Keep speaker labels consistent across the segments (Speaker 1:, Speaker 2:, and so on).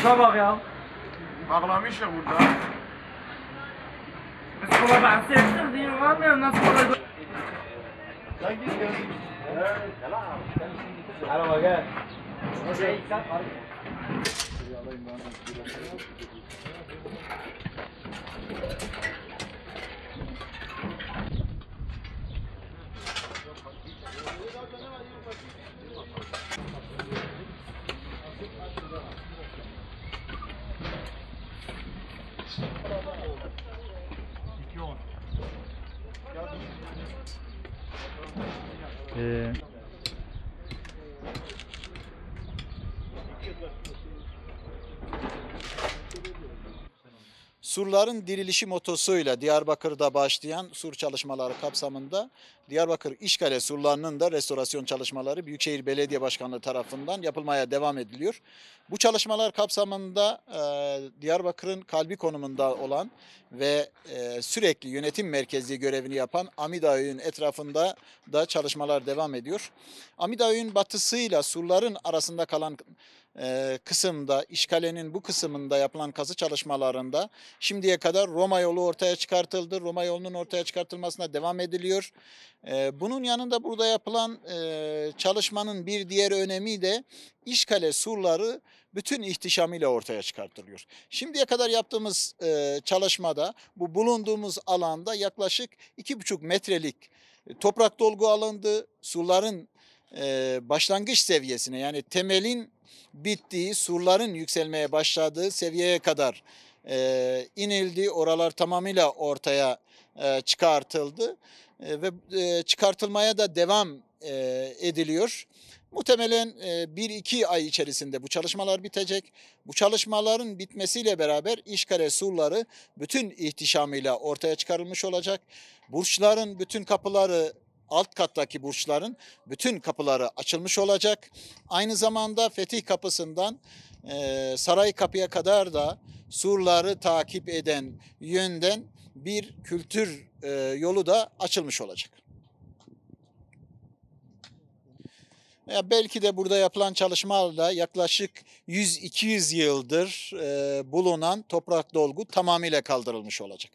Speaker 1: Şansa bak ya.
Speaker 2: Bağlamış ya burada.
Speaker 1: Biz kola ben sevdim diye var mı ya? Nasıl kola?
Speaker 2: Sen git gel.
Speaker 1: Araba gel.
Speaker 3: Surların dirilişi motosuyla Diyarbakır'da başlayan sur çalışmaları kapsamında Diyarbakır İşkale surlarının da restorasyon çalışmaları Büyükşehir Belediye Başkanlığı tarafından yapılmaya devam ediliyor. Bu çalışmalar kapsamında Diyarbakır'ın kalbi konumunda olan ve sürekli yönetim merkezi görevini yapan Amidağ'ın etrafında da çalışmalar devam ediyor. Amidağ'ın batısıyla surların arasında kalan kısımda, işgalenin bu kısmında yapılan kazı çalışmalarında şimdiye kadar Roma yolu ortaya çıkartıldı. Roma yolunun ortaya çıkartılmasına devam ediliyor. Bunun yanında burada yapılan çalışmanın bir diğer önemi de işgale surları bütün ihtişamıyla ortaya çıkartılıyor. Şimdiye kadar yaptığımız çalışmada bu bulunduğumuz alanda yaklaşık 2,5 metrelik toprak dolgu alındı. Surların başlangıç seviyesine yani temelin bittiği, surların yükselmeye başladığı seviyeye kadar inildi. Oralar tamamıyla ortaya çıkartıldı ve çıkartılmaya da devam ediliyor. Muhtemelen 1-2 ay içerisinde bu çalışmalar bitecek. Bu çalışmaların bitmesiyle beraber işgale surları bütün ihtişamıyla ortaya çıkarılmış olacak. Burçların bütün kapıları, alt kattaki burçların bütün kapıları açılmış olacak. Aynı zamanda Fetih Kapısı'ndan Saray Kapı'ya kadar da surları takip eden yönden bir kültür yolu da açılmış olacak. Belki de burada yapılan çalışmalarla yaklaşık 100-200 yıldır bulunan toprak dolgu tamamıyla kaldırılmış olacak.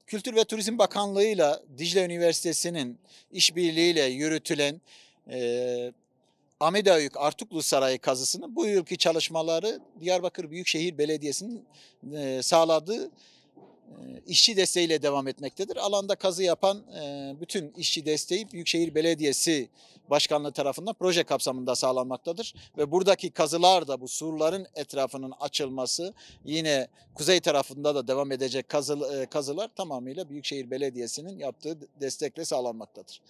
Speaker 3: Kültür ve Turizm Bakanlığı ile Dicle Üniversitesi'nin işbirliğiyle yürütülen Amidağ Artuklu Sarayı kazısının bu yılki çalışmaları Diyarbakır Büyükşehir Belediyesi'nin sağladığı işçi desteğiyle devam etmektedir. Alanda kazı yapan bütün işçi desteği Büyükşehir Belediyesi Başkanlığı tarafından proje kapsamında sağlanmaktadır. Ve buradaki kazılar da bu surların etrafının açılması yine kuzey tarafında da devam edecek kazılar tamamıyla Büyükşehir Belediyesi'nin yaptığı destekle sağlanmaktadır.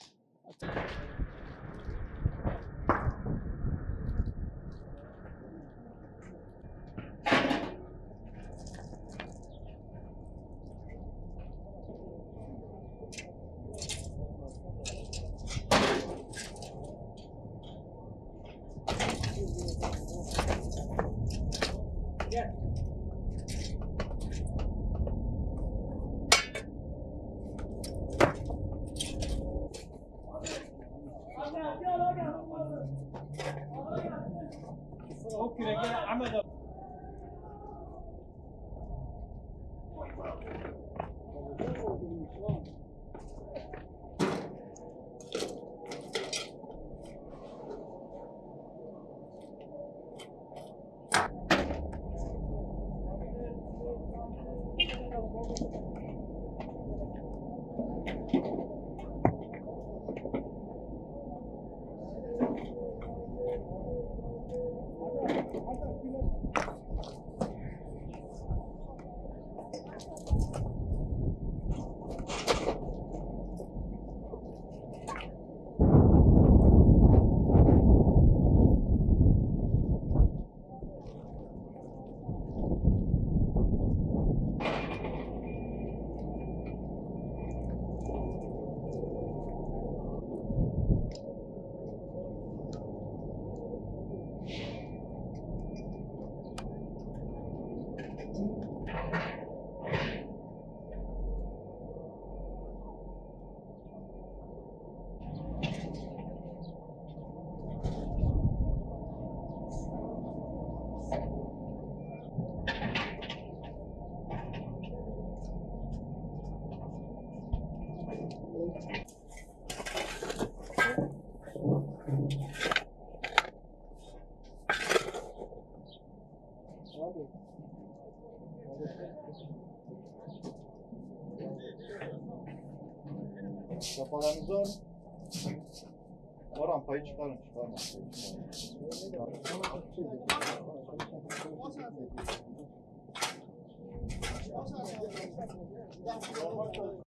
Speaker 4: Kafalarınızı alın. O rampayı çıkarın. Çıkarın.